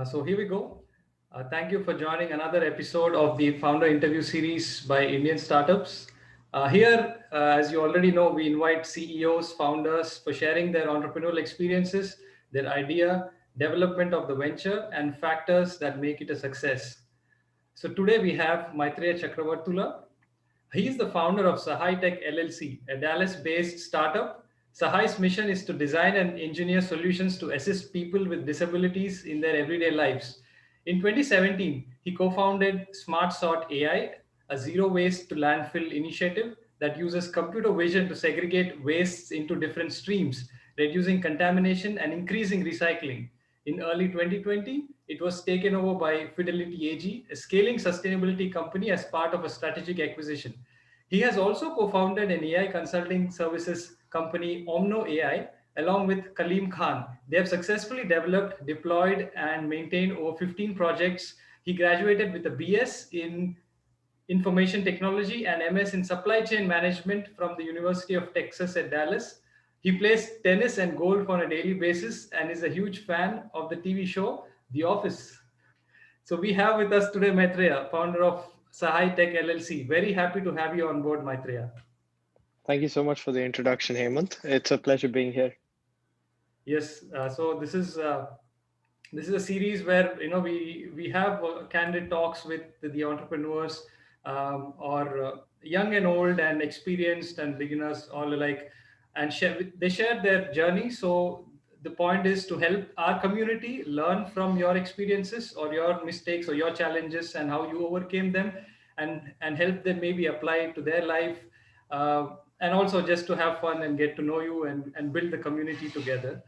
So here we go. Thank you for joining another episode of the founder interview series by Indian startups. As you already know, we invite CEOs, founders for sharing their entrepreneurial experiences, their idea, development of the venture, and factors that make it a success. So today we have Maithreya Chakravarthula. He is the founder of Sahai Tech LLC, a Dallas-based startup. Sahai's mission is to design and engineer solutions to assist people with disabilities in their everyday lives. In 2017, he co-founded SmartSortAI, a zero-waste-to-landfill initiative that uses computer vision to segregate wastes into different streams, reducing contamination and increasing recycling. In early 2020, it was taken over by FidelityAg, a scaling sustainability company as part of a strategic acquisition. He has also co-founded an AI consulting services company, OMNO AI, along with Kaleem Khan. They have successfully developed, deployed, and maintained over 15 projects. He graduated with a BS in Information Technology and M.S. in Supply Chain Management from the University of Texas at Dallas. He plays tennis and golf on a daily basis and is a huge fan of the TV show The Office. So we have with us today Maithreya, founder of Sahai Tech LLC. Very happy to have you on board, Maithreya. Thank you so much for the introduction, Hemant. It's a pleasure being here. Yes, so this is a series where we have candid talks with the entrepreneurs or young and old and experienced and beginners all alike, and they share their journey. So the point is to help our community learn from your experiences or your mistakes or your challenges and how you overcame them, and help them maybe apply it to their life, and also just to have fun and get to know you and build the community together.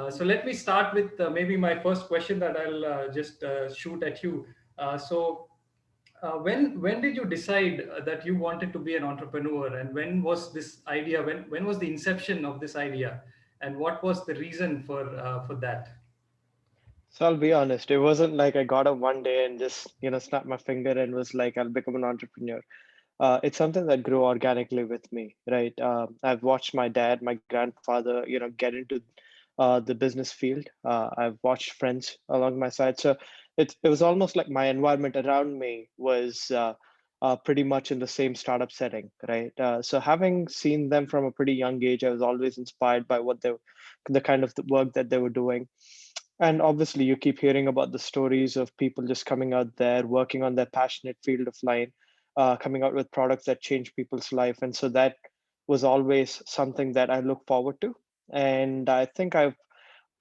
So let me start with maybe my first question that I'll just shoot at you. When did you decide that you wanted to be an entrepreneur, and when was this idea? When was the inception of this idea, and what was the reason for that? So I'll be honest, it wasn't like I got up one day and just, snapped my finger and was like, I'll become an entrepreneur. It's something that grew organically with me, right? I've watched my dad, my grandfather, get into the business field. I've watched friends along my side. So it was almost like my environment around me was pretty much in the same startup setting, right? So having seen them from a pretty young age, I was always inspired by the kind of the work that they were doing. And obviously, you keep hearing about the stories of people just coming out there, working on their passionate field of line, coming out with products that change people's life. And so that was always something that I look forward to. And I think I've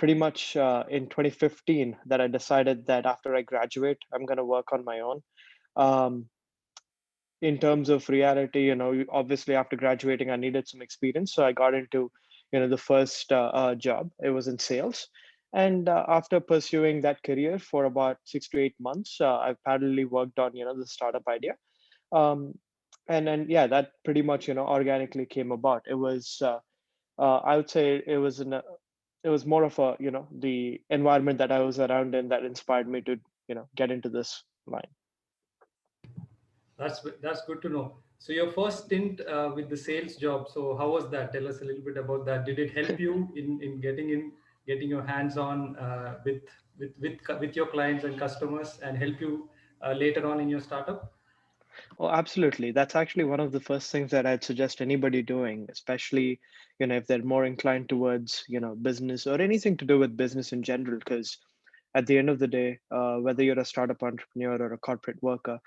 pretty much in 2015 that I decided that after I graduate, I'm going to work on my own. Um, in terms of reality, obviously after graduating, I needed some experience. So I got into, the first job. It was in sales. And after pursuing that career for about 6 to 8 months, I've parallelly worked on, the startup idea. Um, and then, yeah, that pretty much, organically came about. It was, I would say it was more of a, the environment that I was around in that inspired me to, get into this line. That's good to know. So your first stint with the sales job. So how was that? Tell us a little bit about that. Did it help you in getting your hands on with your clients and customers, and help you later on in your startup? Oh, absolutely. That's actually one of the first things that I'd suggest anybody doing, especially, if they're more inclined towards, business or anything to do with business in general. Because at the end of the day, whether you're a startup entrepreneur or a corporate worker,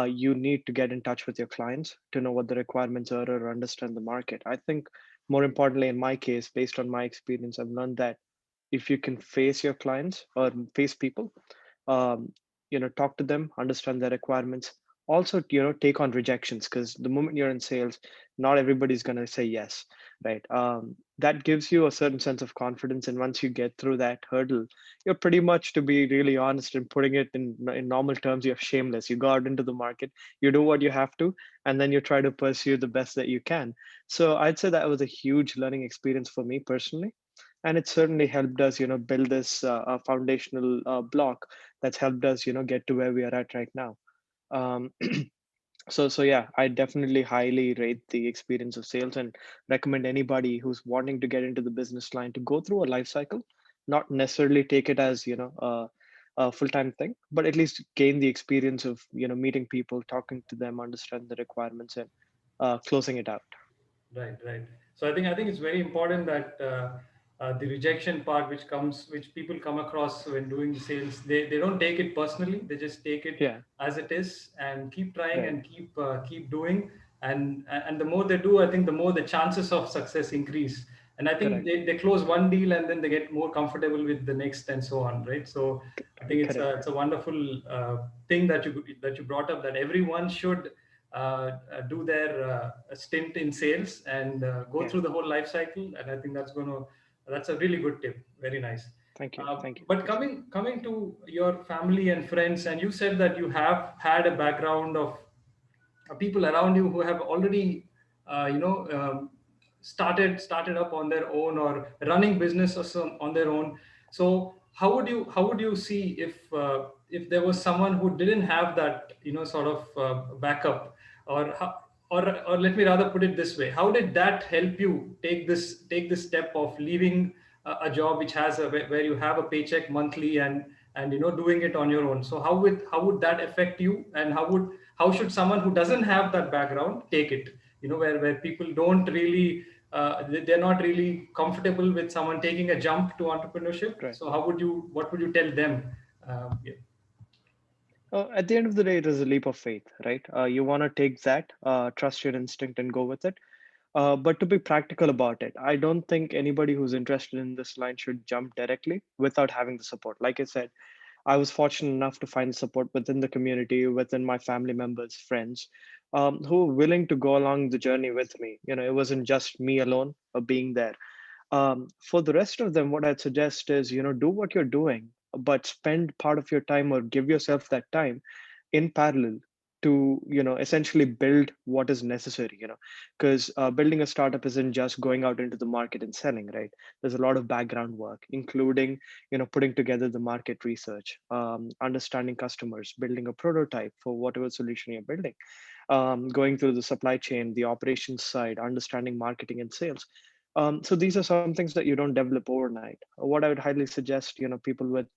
you need to get in touch with your clients to know what the requirements are or understand the market. I think more importantly, in my case, based on my experience, I've learned that if you can face your clients or face people, um, talk to them, understand their requirements, also take on rejections, because the moment you're in sales, not everybody's going to say yes, right? That gives you a certain sense of confidence, and once you get through that hurdle, you're pretty much, to be really honest and putting it in normal terms, you're shameless. You go out into the market, you do what you have to, and then you try to pursue the best that you can. So I'd say that was a huge learning experience for me personally, and it certainly helped us build this foundational block that's helped us get to where we are at right now. um, so yeah, I definitely highly rate the experience of sales and recommend anybody who's wanting to get into the business line to go through a life cycle, not necessarily take it as a full-time thing, but at least gain the experience of meeting people, talking to them, understand the requirements, and closing it out. Right, right. So I think it's very important that the rejection part, which people come across when doing the sales, they don't take it personally. They just take it Yeah, as it is and keep trying right, and keep doing. And the more they do, I think the more the chances of success increase. And I think correct, they close one deal and then they get more comfortable with the next and so on, right? So I think correct. it's a wonderful thing that you brought up, that everyone should do their stint in sales and go Yeah, through the whole life cycle. And I think that's a really good tip. Very nice. thank you, thank you, But appreciate coming to your family and friends, and you said that you have had a background of people around you who have already uh, you know um, started up on their own or running businesses on their own. So how would you see if there was someone who didn't have that sort of backup, or or let me rather put it this way: how did that help you take this step of leaving a job which has where you have a paycheck monthly, and doing it on your own? So how would that affect you, and how should someone who doesn't have that background take it, where people don't really they're not really comfortable with someone taking a jump to entrepreneurship? it. Right. So what would you tell them? Yeah. At the end of the day, it is a leap of faith, right? You want to take that, trust your instinct, and go with it. But to be practical about it, I don't think anybody who's interested in this line should jump directly without having the support. Like I said, I was fortunate enough to find support within the community, within my family members, friends, who were willing to go along the journey with me. It wasn't just me alone being there. For the rest of them, what I'd suggest is, do what you're doing, but spend part of your time or give yourself that time in parallel to, essentially build what is necessary, because building a startup isn't just going out into the market and selling, right? There's a lot of background work, including, putting together the market research, understanding customers, building a prototype for whatever solution you're building, going through the supply chain, the operations side, understanding marketing and sales. So these are some things that you don't develop overnight. What I would highly suggest, people with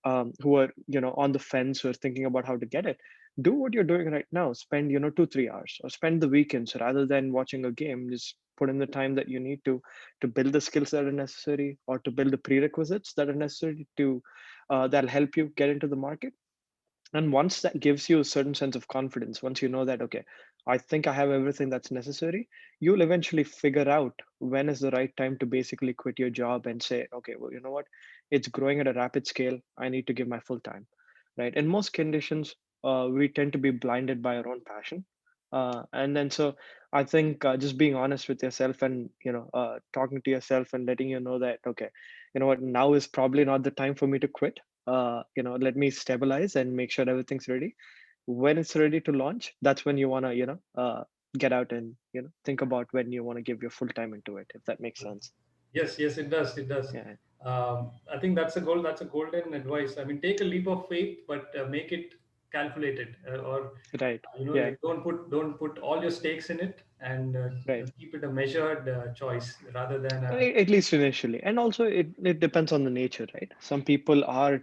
who are on the fence, who are thinking about how to get it, do what you're doing right now. Spend 2-3 hours, or spend the weekends rather than watching a game. Just put in the time that you need to build the skills that are necessary, or to build the prerequisites that are necessary to that'll help you get into the market. And once that gives you a certain sense of confidence, once you know that, okay, I think I have everything that's necessary, you'll eventually figure out when is the right time to basically quit your job and say, okay, well, you know what? It's growing at a rapid scale. I need to give my full time, right? In most conditions, we tend to be blinded by our own passion. And then so I think just being honest with yourself, and talking to yourself and letting you know that, okay, you know what, now is probably not the time for me to quit. Let me stabilize and make sure everything's ready. When it's ready to launch, that's when you want to get out and think about when you want to give your full time into it, if that makes sense. Yes, yes, it does. It does. Yeah, I think that's a goal. That's a golden advice. I mean, take a leap of faith, but make it calculated, or right. Yeah, don't put all your stakes in it, and right. keep it a measured choice rather than At least initially. And also it depends on the nature, right? Some people are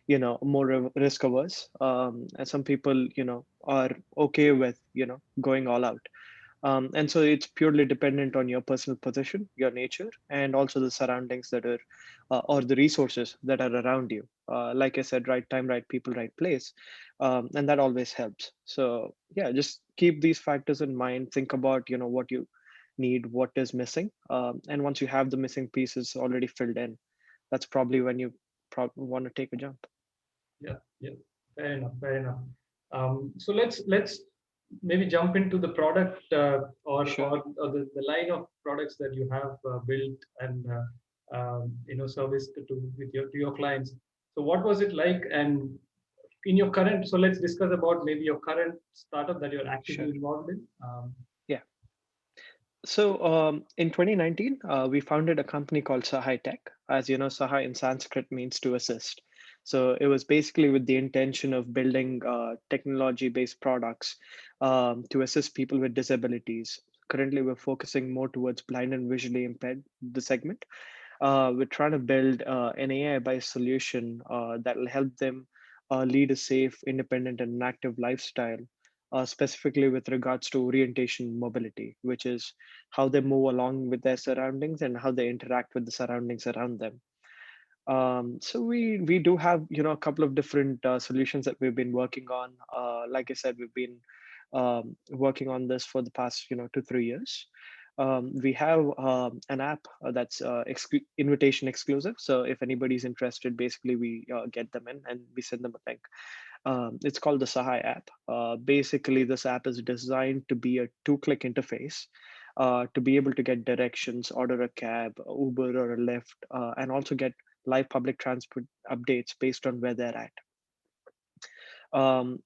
more risk averse, and some people are okay with going all out. And so it's purely dependent on your personal position, your nature, and also the surroundings that are, or the resources that are around you. Like I said, right time, right people, right place. And that always helps. So yeah, just keep these factors in mind. Think about, what you need, what is missing. And once you have the missing pieces already filled in, that's probably when you want to take a jump. yeah, yeah. Fair enough. Fair enough. So let's maybe jump into the product, Sure. or the line of products that you have built and serviced to your clients. So what was it like? And in your current, so let's discuss about maybe your current startup that you're actively Sure. involved in. Yeah. So in 2019, we founded a company called Sahai Tech. As you know, Sahai in Sanskrit means to assist. So it was basically with the intention of building technology-based products to assist people with disabilities. Currently, we're focusing more towards blind and visually impaired, the segment. We're trying to build an AI-based solution that will help them lead a safe, independent, and active lifestyle, specifically with regards to orientation mobility, which is how they move along with their surroundings and how they interact with the surroundings around them. So we do have a couple of different solutions that we've been working on. Like I said, we've been working on this for the past 2-3 years. We have an app that's invitation exclusive. So if anybody's interested, basically we get them in and we send them a link. It's called the Sahai app. Basically, this app is designed to be a two-click interface to be able to get directions, order a cab, Uber or a Lyft, and also get live public transport updates based on where they're at. Um,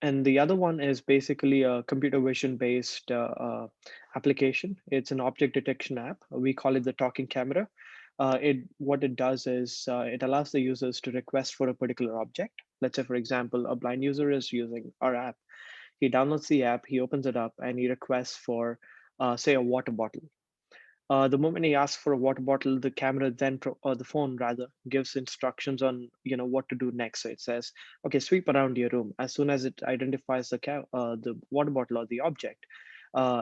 and the other one is basically a computer vision based application. It's an object detection app. We call it the talking camera. It what it does is it allows the users to request for a particular object. Let's say, for example, a blind user is using our app. He downloads the app, he opens it up, and he requests for, say, a water bottle. The moment he asks for a water bottle, the camera then, or the phone rather, gives instructions on what to do next. So it says, "Okay, sweep around your room." As soon as it identifies the water bottle or the object,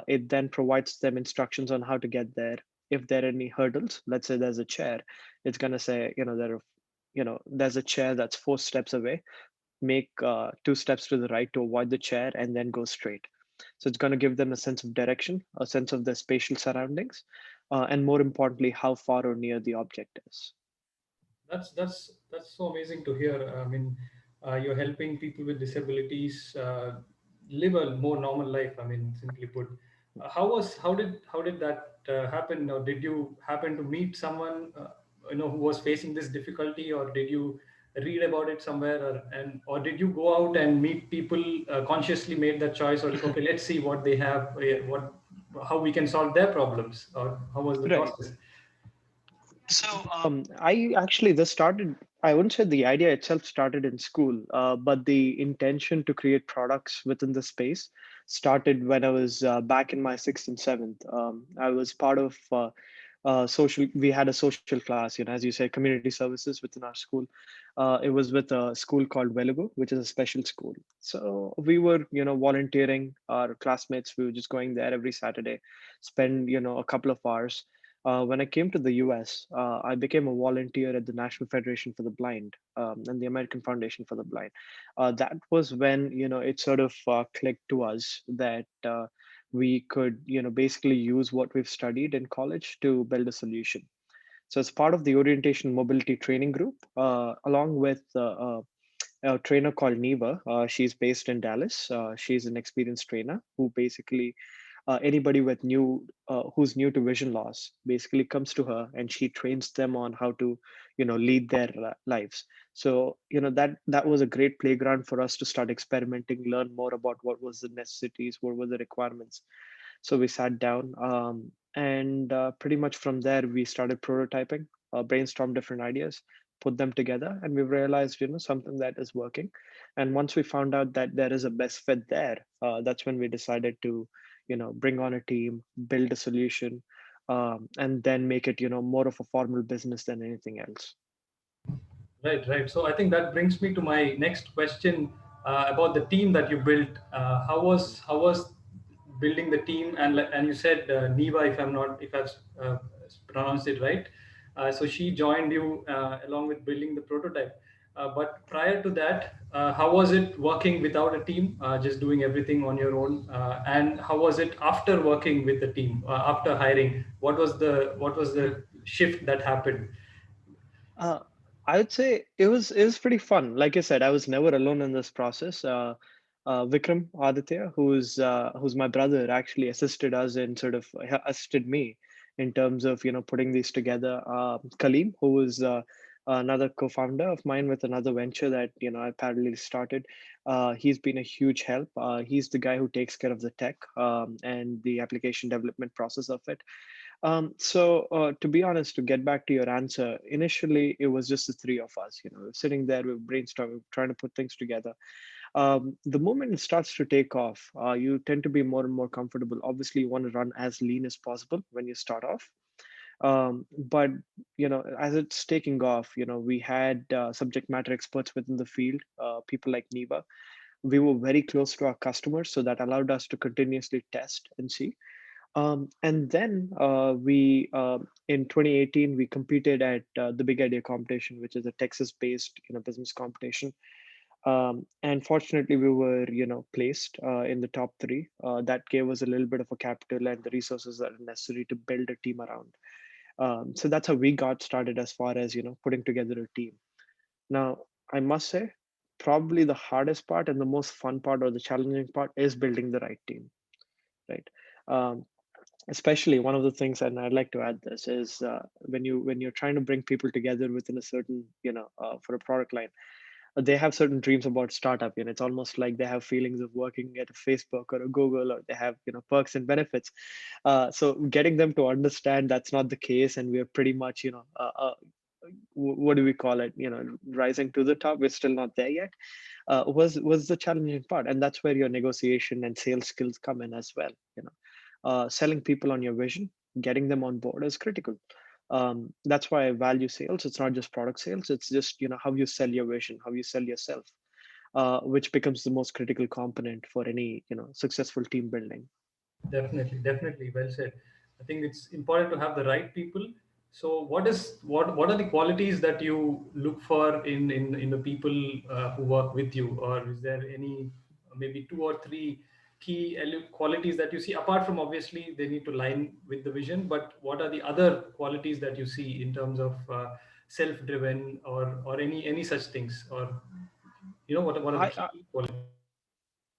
it then provides them instructions on how to get there. If there are any hurdles, let's say there's a chair, it's gonna say, there's a chair that's 4 steps away. Make 2 steps to the right to avoid the chair, and then go straight. So it's going to give them a sense of direction, a sense of their spatial surroundings, and more importantly, how far or near the object is. That's so amazing to hear. I mean, you're helping people with disabilities live a more normal life. I mean, simply put, how did that happen? Or did you happen to meet someone who was facing this difficulty, or did you read about it somewhere, or did you go out and meet people, consciously made that choice, or okay, let's see what they have, what how we can solve their problems, or how was the Right. process? So I actually this started. I wouldn't say the idea itself started in school, but the intention to create products within the space started when I was back in my sixth and seventh. I was part of social. We had a social class, as you say, community services within our school. It was with a school called Velugu, which is a special school. So we were, volunteering. Our classmates, we were just going there every Saturday, spend, a couple of hours. When I came to the US, I became a volunteer at the National Federation for the Blind and the American Foundation for the Blind. That was when it sort of clicked to us that we could basically use what we've studied in college to build a solution. So as part of the orientation mobility training group, along with a trainer called Neva. She's based in Dallas. She's an experienced trainer who basically anybody with who's new to vision loss basically comes to her and she trains them on how to lead their lives. So that was a great playground for us to start experimenting, learn more about what was the necessities, what were the requirements. So we sat down, and pretty much from there we started prototyping, brainstorm different ideas, put them together, and we realized something that is working. And once we found out that there is a best fit there, that's when we decided to bring on a team, build a solution, and then make it more of a formal business than anything else. Right, right. So I think that brings me to my next question about the team that you built. How was building the team? And you said Neva, if I've pronounced it right. So she joined you along with building the prototype. But prior to that, how was it working without a team, just doing everything on your own? And how was it after working with the team, after hiring? What was the shift that happened? Uh, I would say it was pretty fun. Like I said, I was never alone in this process. Vikram Aditya, who's my brother, actually assisted us and sort of assisted me in terms of putting these together. Kaleem, who was another co-founder of mine with another venture that I parallelly started. He's been a huge help. He's the guy who takes care of the tech and the application development process of it. So to be honest, to get back to your answer, initially it was just the three of us, sitting there, we were brainstorming, trying to put things together. The moment it starts to take off, you tend to be more and more comfortable. Obviously, you want to run as lean as possible when you start off. But as it's taking off, we had subject matter experts within the field, people like Neva. We were very close to our customers, so that allowed us to continuously test and see. And then we in 2018 we competed at the Big Idea competition, which is a Texas-based business competition. And fortunately, we were placed in the top three. That gave us a little bit of a capital and the resources that are necessary to build a team around. So that's how we got started as far as putting together a team. Now, I must say, probably the hardest part and the most fun part or the challenging part is building the right team, right? Um, Especially one of the things, and I'd like to add this is when you're trying to bring people together within a certain for a product line, they have certain dreams about startup. It's almost like they have feelings of working at a Facebook or a Google, or they have perks and benefits. So getting them to understand that's not the case, and we're pretty much what do we call it, rising to the top, we're still not there yet, was the challenging part. And that's where your negotiation and sales skills come in as well. Selling people on your vision, getting them on board is critical. That's why I value sales. It's not just product sales, it's just how you sell your vision, how you sell yourself, which becomes the most critical component for any successful team building. Definitely, definitely. Well said. I think it's important to have the right people. So, what are the qualities that you look for in the people who work with you, or is there any maybe two or three key qualities that you see apart from obviously they need to line with the vision, but what are the other qualities that you see in terms of self-driven or any such things, or what are the I key qualities?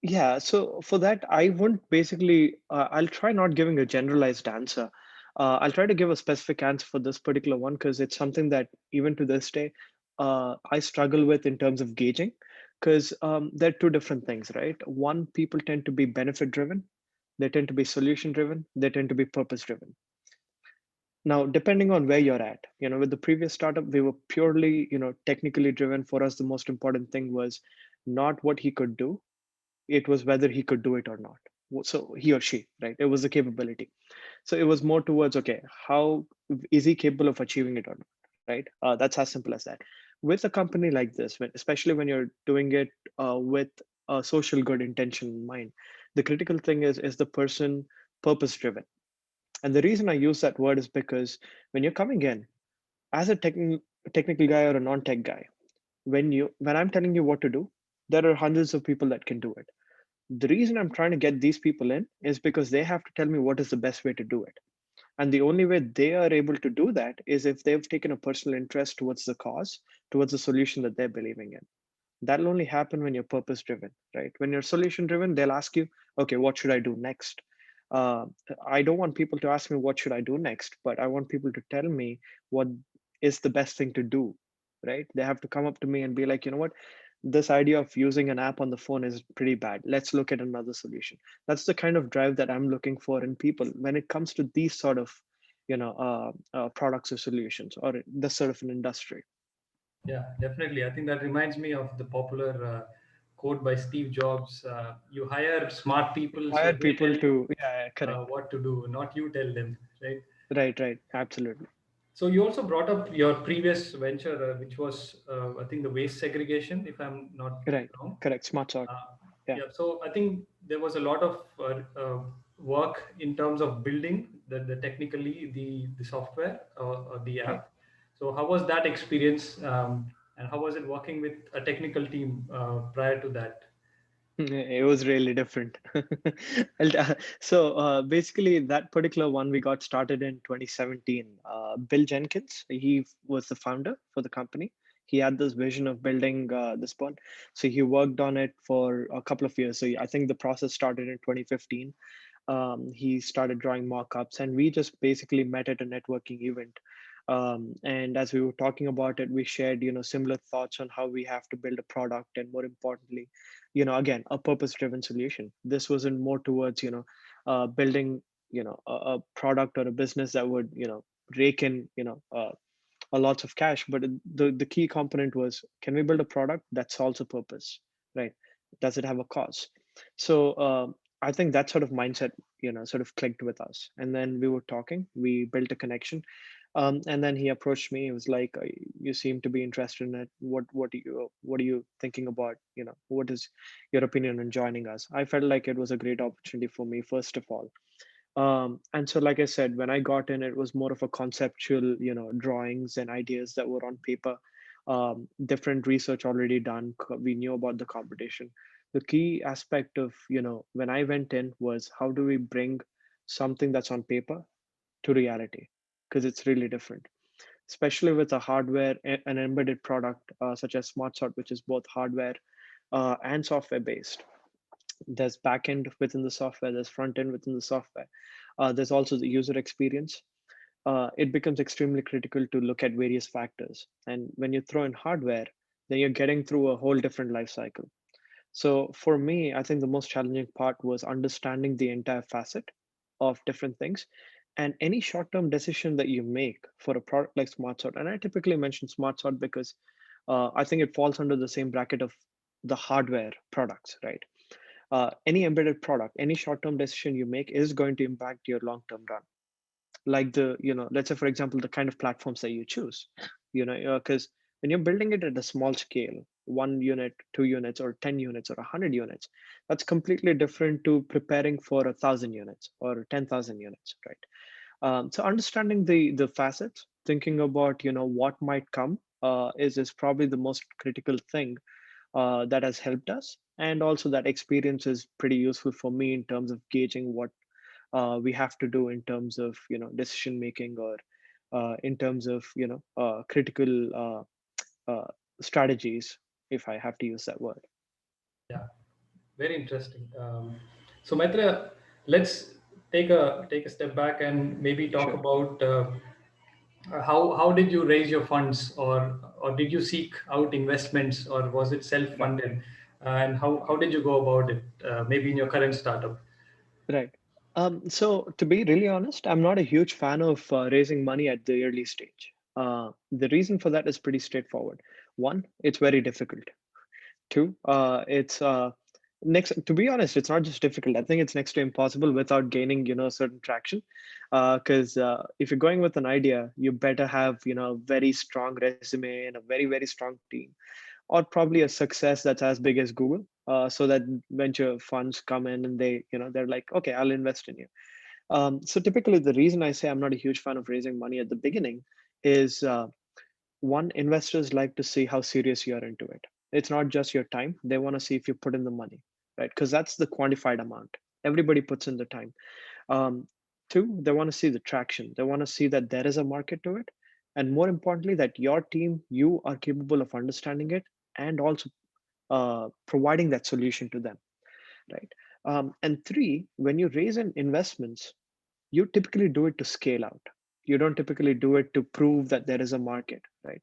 Yeah, so for that, I wouldn't basically, I'll try not giving a generalized answer. I'll try to give a specific answer for this particular one because it's something that even to this day, I struggle with in terms of gauging, because they're two different things, right? One, people tend to be benefit driven, they tend to be solution driven, they tend to be purpose driven. Now, depending on where you're at, with the previous startup, we were purely, technically driven. For us, the most important thing was not what he could do, it was whether he could do it or not. So he or she, right? It was the capability. So it was more towards, okay, how is he capable of achieving it or not, right? That's as simple as that. With a company like this, especially when you're doing it with a social good intention in mind, the critical thing is the person purpose driven. And the reason I use that word is because when you're coming in as a technical guy or a non-tech guy, when I'm telling you what to do, there are hundreds of people that can do it. The reason I'm trying to get these people in is because they have to tell me what is the best way to do it. And the only way they are able to do that is if they've taken a personal interest towards the cause, towards the solution that they're believing in. That'll only happen when you're purpose driven, right? When you're solution driven, they'll ask you, okay, what should I do next? Uh, I don't want people to ask me what should I do next, but I want people to tell me what is the best thing to do, right? They have to come up to me and be like, you know what, this idea of using an app on the phone is pretty bad. Let's look at another solution. That's the kind of drive that I'm looking for in people when it comes to these sort of, products or solutions or this sort of an industry. Yeah, definitely. I think that reminds me of the popular quote by Steve Jobs: "You hire smart people, so Hire they people tell you to, yeah, correct. what to do, not you tell them." Right. Right, right, absolutely. So you also brought up your previous venture, which was, I think, the waste segregation, if I'm not Right, wrong. correct. Smart sort. Uh, Yeah, yeah, so I think there was a lot of work in terms of building the technically the software or the right. app. So how was that experience, and how was it working with a technical team prior to that? It was really different. So basically, that particular one we got started in 2017. Bill Jenkins, he was the founder for the company. He had this vision of building this one, so he worked on it for a couple of years. So I think the process started in 2015. He started drawing mock-ups, and we just basically met at a networking event. And as we were talking about it, we shared similar thoughts on how we have to build a product, and more importantly, again, a purpose-driven solution. This wasn't more towards building a product or a business that would rake in a lots of cash, but the key component was, can we build a product that solves a purpose, right? Does it have a cause? So I think that sort of mindset, sort of clicked with us. And then we were talking, we built a connection. And then he approached me. He was like, "You seem to be interested in it. What are you thinking about? What is your opinion on joining us?" I felt like it was a great opportunity for me, first of all. And so, like I said, when I got in, it was more of a conceptual, drawings and ideas that were on paper. Different research already done. We knew about the competition. The key aspect of, when I went in was, how do we bring something that's on paper to reality? Because it's really different, especially with a hardware, an embedded product such as SmartSort, which is both hardware and software based. There's backend within the software, there's front end within the software. There's also the user experience. It becomes extremely critical to look at various factors. And when you throw in hardware, then you're getting through a whole different life cycle. So for me, I think the most challenging part was understanding the entire facet of different things. And any short-term decision that you make for a product like SmartSort, and I typically mention SmartSort because I think it falls under the same bracket of the hardware products, right? Any embedded product, any short-term decision you make is going to impact your long-term run. Like let's say, for example, the kind of platforms that you choose, because when you're building it at a small scale, 1 unit, 2 units, or 10 units, or 100 units, that's completely different to preparing for 1,000 units or 10,000 units, right? So understanding the facets, thinking about what might come is probably the most critical thing that has helped us. And also that experience is pretty useful for me in terms of gauging what we have to do in terms of decision making, or in terms of critical strategies, if I have to use that word. Yeah, very interesting. So Maithreya, let's take a step back and maybe talk Sure. about how did you raise your funds, or did you seek out investments, or was it Right. self-funded? And how did you go about it? Maybe in your current startup. Right. So to be really honest, I'm not a huge fan of raising money at the early stage. The reason for that is pretty straightforward. One, it's very difficult. Two, it's next. To be honest, it's not just difficult. I think it's next to impossible without gaining, certain traction. Because if you're going with an idea, you better have, a very strong resume and a very, very strong team, or probably a success that's as big as Google. So that venture funds come in and they're like, okay, I'll invest in you. So typically, the reason I say I'm not a huge fan of raising money at the beginning is one, investors like to see how serious you are into it. It's not just your time. They want to see if you put in the money, right? Because that's the quantified amount. Everybody puts in the time. Um, Two, they want to see the traction. They want to see that there is a market to it. And more importantly, that your team, you are capable of understanding it and also providing that solution to them, right? And three, when you raise in investments, you typically do it to scale out. You don't typically do it to prove that there is a market, right?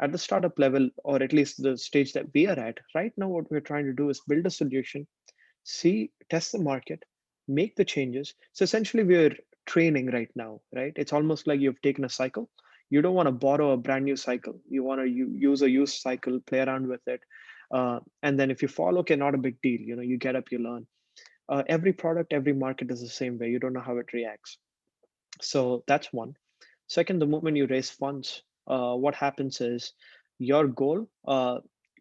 At the startup level, or at least the stage that we are at right now, what we're trying to do is build a solution, see, test the market, make the changes. So essentially, we're training right now, right? It's almost like you've taken a cycle. You don't want to borrow a brand new cycle. You want to use a used cycle, play around with it. And then if you fall, okay, not a big deal. You get up, you learn. Every product, every market is the same way. You don't know how it reacts. So that's one. Second, the moment you raise funds, what happens is your goal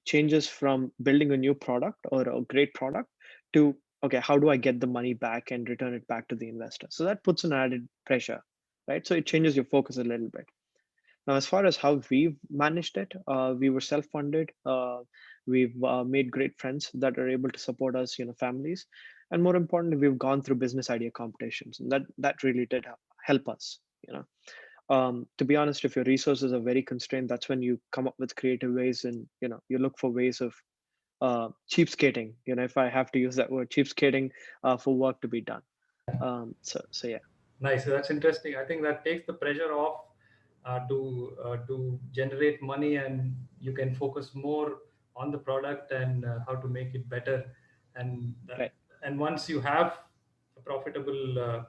changes from building a new product or a great product to, okay, how do I get the money back and return it back to the investor? So that puts an added pressure, right? So it changes your focus a little bit. Now, as far as how we've managed it, we were self-funded. We've made great friends that are able to support us, families, and more importantly, we've gone through business idea competitions, and that really did help us. To be honest, if your resources are very constrained, that's when you come up with creative ways, and you look for ways of cheapskating. If I have to use that word, cheapskating for work to be done. So yeah. Nice. That's interesting. I think that takes the pressure off to generate money, and you can focus more on the product and how to make it better. And Right. and once you have a profitable sort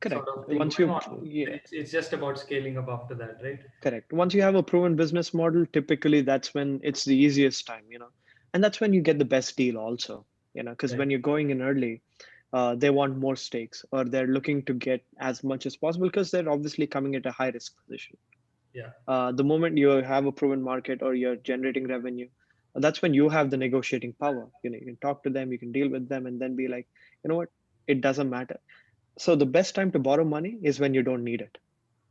Correct. of thing Once going you on, Yeah. it's just about scaling up after that, right? Correct. Once you have a proven business model, typically that's when it's the easiest time, and that's when you get the best deal also, because Right. when you're going in early, they want more stakes, or they're looking to get as much as possible because they're obviously coming at a high risk position. Yeah. The moment you have a proven market or you're generating revenue, that's when you have the negotiating power. You can talk to them, you can deal with them, and then be like, you know what, it doesn't matter. So the best time to borrow money is when you don't need it.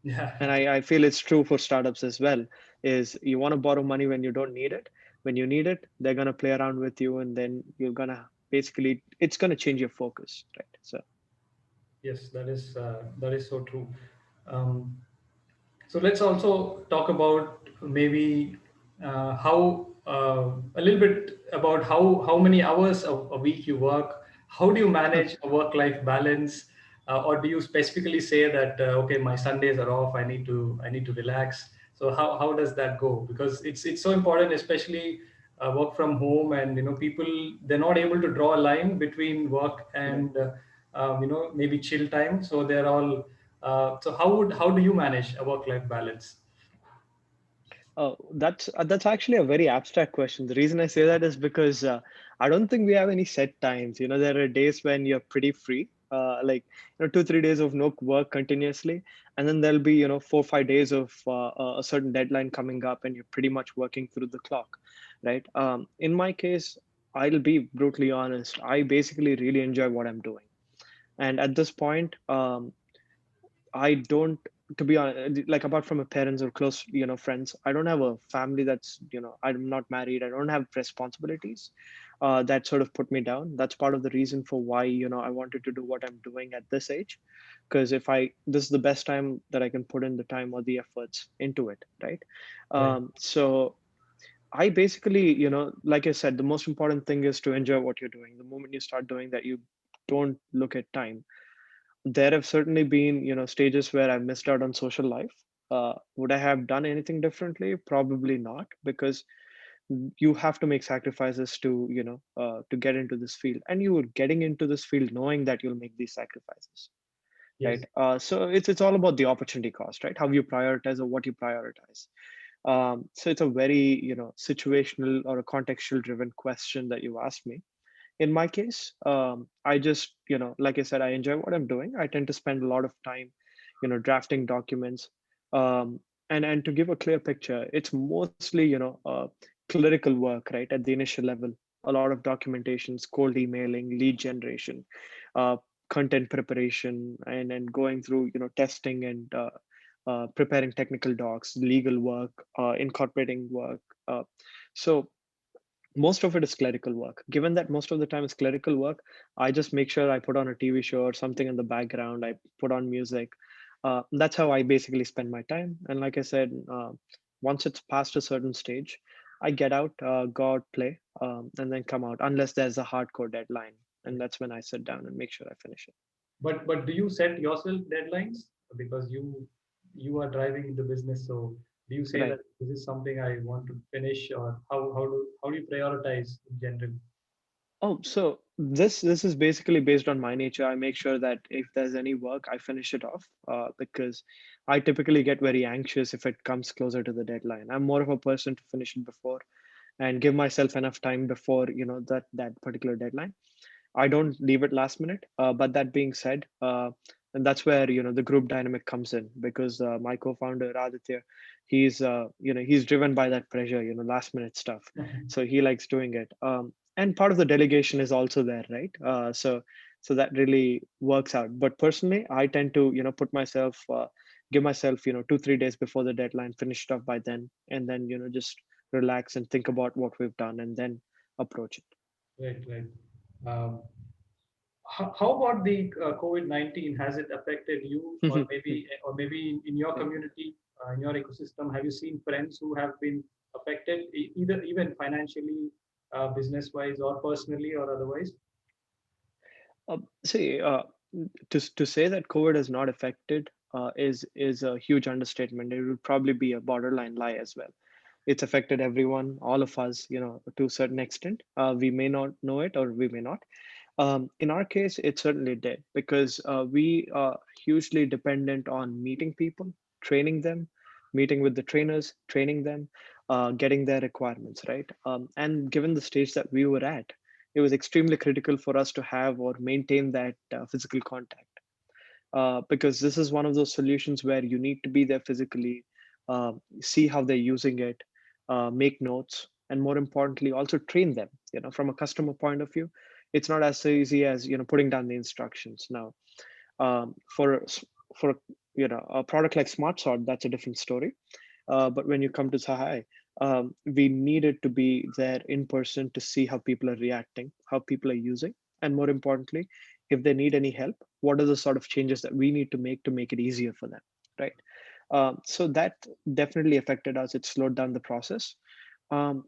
And Yeah. I feel it's true for startups as well. Is you want to borrow money when you don't need it. When you need it, they're gonna play around with you, and then you're gonna basically it's gonna change your focus, right? So Yes, that is so true. Um, So let's also talk about maybe how a little bit about how many hours a week you work. How do you manage a work-life balance, or do you specifically say that okay, my Sundays are off. I need to relax. So how does that go? Because it's so important, especially work from home, and people, they're not able to draw a line between work right. and maybe chill time. So they're all so how do you manage a work-life balance? Oh, that's actually a very abstract question. The reason I say that is because I don't think we have any set times. There are days when you're pretty free, like 2 3 days of no work continuously, and then there'll be 4 5 days of a certain deadline coming up, and you're pretty much working through the clock, right? In my case, I'll be brutally honest. I basically really enjoy what I'm doing, and at this point, I don't, to be honest, like apart from my parents or close, friends, I don't have a family that's, I'm not married. I don't have responsibilities that sort of put me down. That's part of the reason for why, I wanted to do what I'm doing at this age. Because this is the best time that I can put in the time or the efforts into it, right? Right. So I basically, like I said, the most important thing is to enjoy what you're doing. The moment you start doing that, you don't look at time. There have certainly been stages where I've missed out on social life. Would I have done anything differently? Probably not, because you have to make sacrifices to get into this field, and you were getting into this field knowing that you'll make these sacrifices, right? Yes. So it's all about the opportunity cost, right? How you prioritize or what you prioritize. So it's a very situational or a contextual driven question that you asked me. In my case, I just like I said, I enjoy what I'm doing. I tend to spend a lot of time drafting documents, um, and to give a clear picture, it's mostly clerical work, right, at the initial level. A lot of documentations, cold emailing, lead generation, uh, content preparation, and going through testing and preparing technical docs, legal work, incorporating work. So most of it is clerical work. Given that most of the time is clerical work, I just make sure I put on a TV show or something in the background. I put on music. That's how I basically spend my time. And like I said, once it's past a certain stage, I get out, go out, play, and then come out, unless there's a hardcore deadline. And that's when I sit down and make sure I finish it. But do you set yourself deadlines, because you are driving the business? So do you say that Right. this is something I want to finish, or how do you prioritize in general? Oh, so this is basically based on my nature. I make sure that if there's any work, I finish it off, because I typically get very anxious if it comes closer to the deadline. I'm more of a person to finish it before and give myself enough time before that particular deadline. I don't leave it last minute. But that being said, and that's where the group dynamic comes in, because my co-founder Aditya, he's driven by that pressure, last minute stuff. So he likes doing it. And part of the delegation is also there, right? So that really works out. But personally, I tend to give myself 2 3 days before the deadline, finish it up by then, and then just relax and think about what we've done, and then approach Right, right. Um, how about the COVID-19? Has it affected you, it. or maybe in your Yeah. community, in your ecosystem? Have you seen friends who have been affected, either even financially, business-wise, or personally, or otherwise? See, to say that COVID has not affected is a huge understatement. It would probably be a borderline lie as well. It's affected everyone, all of us, to a certain extent. We may not know it, or we may not. In our case, it certainly did, because we are hugely dependent on meeting people, training them, meeting with the trainers, training them, getting their requirements right. And given the stage that we were at, it was extremely critical for us to have or maintain that physical contact, because this is one of those solutions where you need to be there physically, see how they're using it, make notes, and more importantly, also train them. From a customer point of view, it's not as easy as putting down the instructions. Now, for a product like SmartSort, that's a different story. But when you come to Sahai, we needed to be there in person to see how people are reacting, how people are using, and more importantly, if they need any help, what are the sort of changes that we need to make it easier for them, right? So that definitely affected us. It slowed down the process. Um,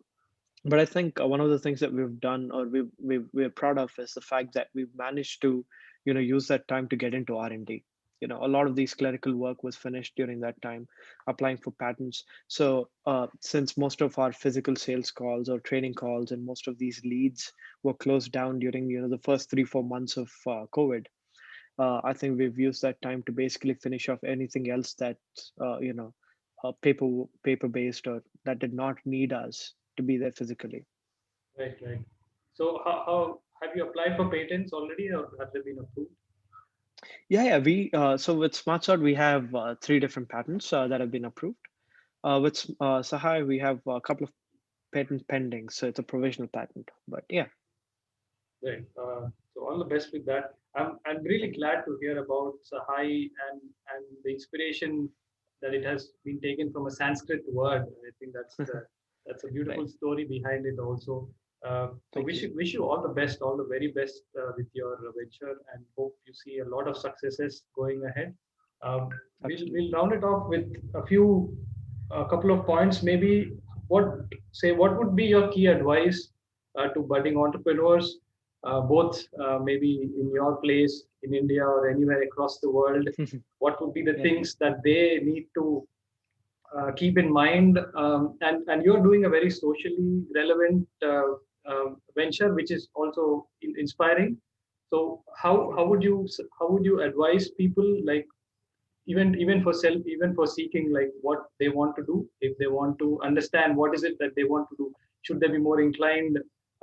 but I think one of the things that we've done, or we're proud of, is the fact that we've managed to use that time to get into R&D. A lot of these clerical work was finished during that time, applying for patents. So since most of our physical sales calls or training calls and most of these leads were closed down during the first 3-4 months of COVID, I think we've used that time to basically finish off anything else that paper based, or that did not need us to be there physically. Right, right. So how have you applied for patents already, or have they been approved? Yeah. We so with SmartSort we have three different patents that have been approved. With Sahai we have a couple of patents pending, so it's a provisional patent. But yeah, Right. So all the best with that. I'm really thank you. glad to hear about Sahai and the inspiration that it has been taken from a Sanskrit word. I think that's a Right, beautiful story behind it also. So thank you. wish you all the best, all the very best with your venture, and hope you see a lot of successes going ahead. Um, we'll Absolutely. round it off with a couple of points. Maybe what what would be your key advice to budding entrepreneurs, both maybe in your place in India or anywhere across the world? What would be the Yeah. things that they need to keep in mind? And you're doing a very socially relevant venture, which is also inspiring. So Yeah. how would you advise people, like even for seeking like what they want to do, if they want to understand what is it that they want to do? Should they be more inclined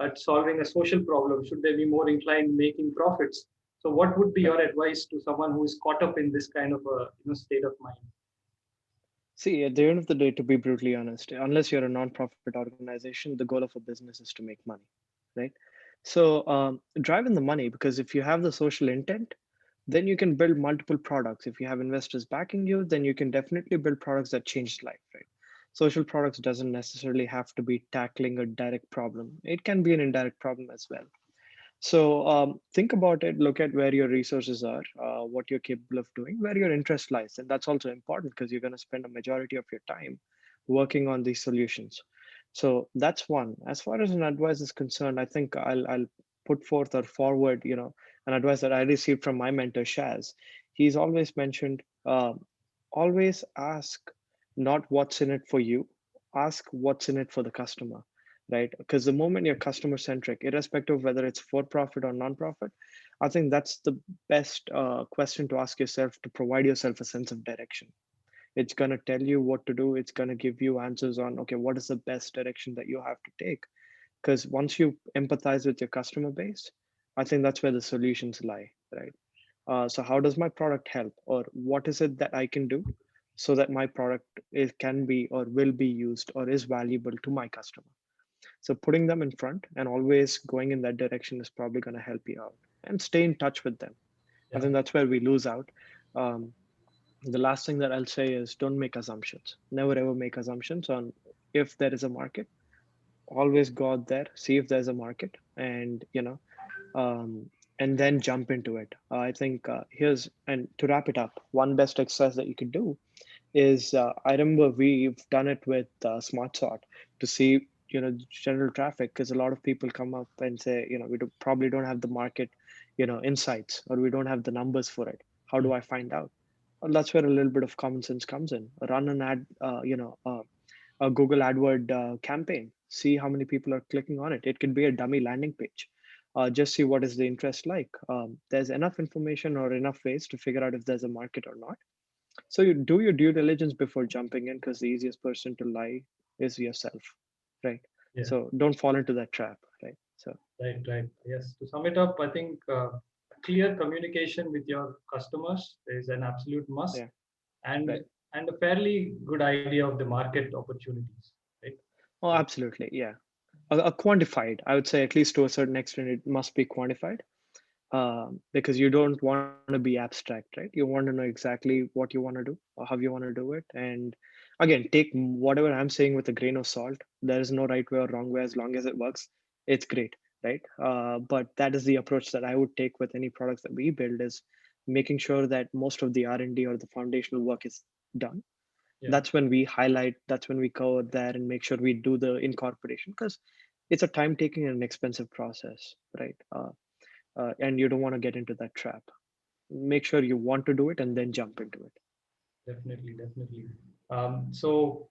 at solving a social problem? Should they be more inclined making profits? So what would be Right. your advice to someone who is caught up in this kind of a state of mind? See, at the end of the day, to be brutally honest, unless you're a non-profit organization, the goal of a business is to make money, right? So drive in the money, because if you have the social intent, then you can build multiple products. If you have investors backing you, then you can definitely build products that change life, right? Social products doesn't necessarily have to be tackling a direct problem. It can be an indirect problem as well. So think about it, look at where your resources are, what you're capable of doing, where your interest lies. And that's also important because you're going to spend a majority of your time working on these solutions. So that's one. As far as an advice is concerned, I think I'll put forth or forward, an advice that I received from my mentor, Shaz. He's always mentioned, always ask not what's in it for you, ask what's in it for the customer, right? Because the moment you're customer centric, irrespective of whether it's for profit or non-profit, I think that's the best question to ask yourself, to provide yourself a sense of direction. It's going to tell you what to do. It's going to give you answers on, okay, what is the best direction that you have to take? Because once you empathize with your customer base, I think that's where the solutions lie, right? So how does my product help, or what is it that I can do so that my product can be or will be used or is valuable to my customer? So putting them in front and always going in that direction is probably going to help you out, and stay in touch with them. I Yeah, think that's where we lose out. Um, the last thing that I'll say is, don't make assumptions. Never ever make assumptions on if there is a market. Always go out there, see if there's a market, and um, and then jump into it. I think here's, and to wrap it up, one best exercise that you could do is, I remember we've done it with SmartSort to see general traffic, because a lot of people come up and say, probably don't have the market insights, or we don't have the numbers for it. How do I find out? Well, that's where a little bit of common sense comes in. Run an ad, a Google AdWord campaign. See how many people are clicking on it. It could be a dummy landing page. Just see what is the interest like. There's enough information or enough ways to figure out if there's a market or not. So you do your due diligence before jumping in, because the easiest person to lie is yourself, right? yeah. So don't fall into that trap, right? So Right. Yes. To sum it up, I think clear communication with your customers is an absolute must, yeah, and right. and a fairly good idea of the market opportunities. Right. Oh, So absolutely. Yeah. A quantified, I would say, at least to a certain extent, it must be quantified, because you don't want to be abstract, right? You want to know exactly what you want to do or how you want to do it. And again, take whatever I'm saying with a grain of salt. There is no right way or wrong way. As long as it works, it's great, right? But that is the approach that I would take with any products that we build, is making sure that most of the R&D or the foundational work is done. yeah, That's when we highlight, that's when we cover that and make sure we do the incorporation, because it's a time taking and expensive process, right? And you don't want to get into that trap. Make sure you want to do it and then jump into it. definitely. So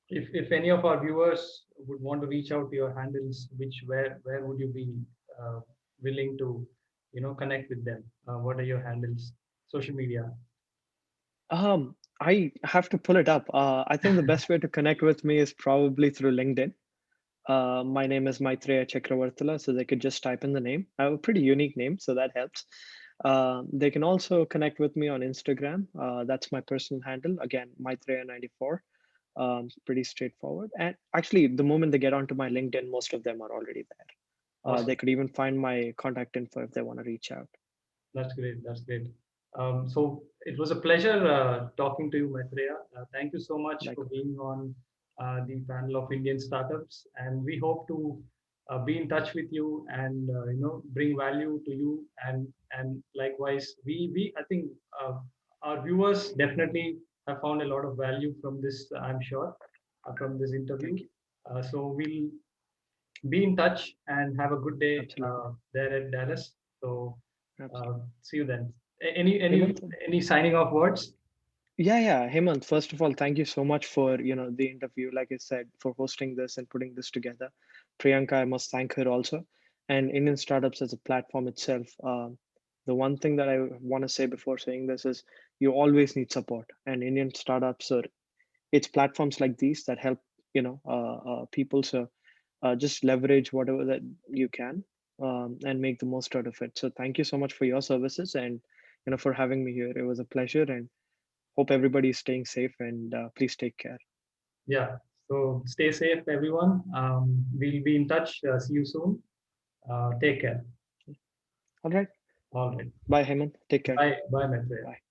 if any of our viewers would want to reach out to your handles, which where would you be uh, willing to connect with them? What are your handles? Social media. I have to pull it up. I think the best way to connect with me is probably through LinkedIn. My name is Maithreya Chakravarthula, so they could just type in the name. I have a pretty unique name, so that helps. They can also connect with me on Instagram. That's my personal handle. Again, Maithreya94. Pretty straightforward. And actually, the moment they get onto my LinkedIn, most of them are already there. They Awesome. could even find my contact info if they want to reach out. That's great. That's great. So it was a pleasure talking to you, Maithreya. Thank you so much for Likewise. being on the panel of Indian startups, and we hope to be in touch with you and bring value to you. And likewise, we I think our viewers definitely have found a lot of value from this. I'm sure from this interview. Thank you. So we'll be in touch and have a good day Absolutely. there at Dallas. So Absolutely. see you then. Any any Hemant, any signing off words? yeah. Hemant, first of all, thank you so much for, the interview, like I said, for hosting this and putting this together. Priyanka, I must thank her also. And Indian Startups as a platform itself. The one thing that I want to say before saying this is you always need support. And Indian Startups, or it's platforms like these that help, people. So just leverage whatever that you can, and make the most out of it. So thank you so much for your services, and for having me here. It was a pleasure, and hope everybody is staying safe, and please take care. Yeah. So stay safe, everyone. We'll be in touch. See you soon. Take care. All right. All right. Bye, Hemant. Take care. Bye. Bye, Maitreya. Bye.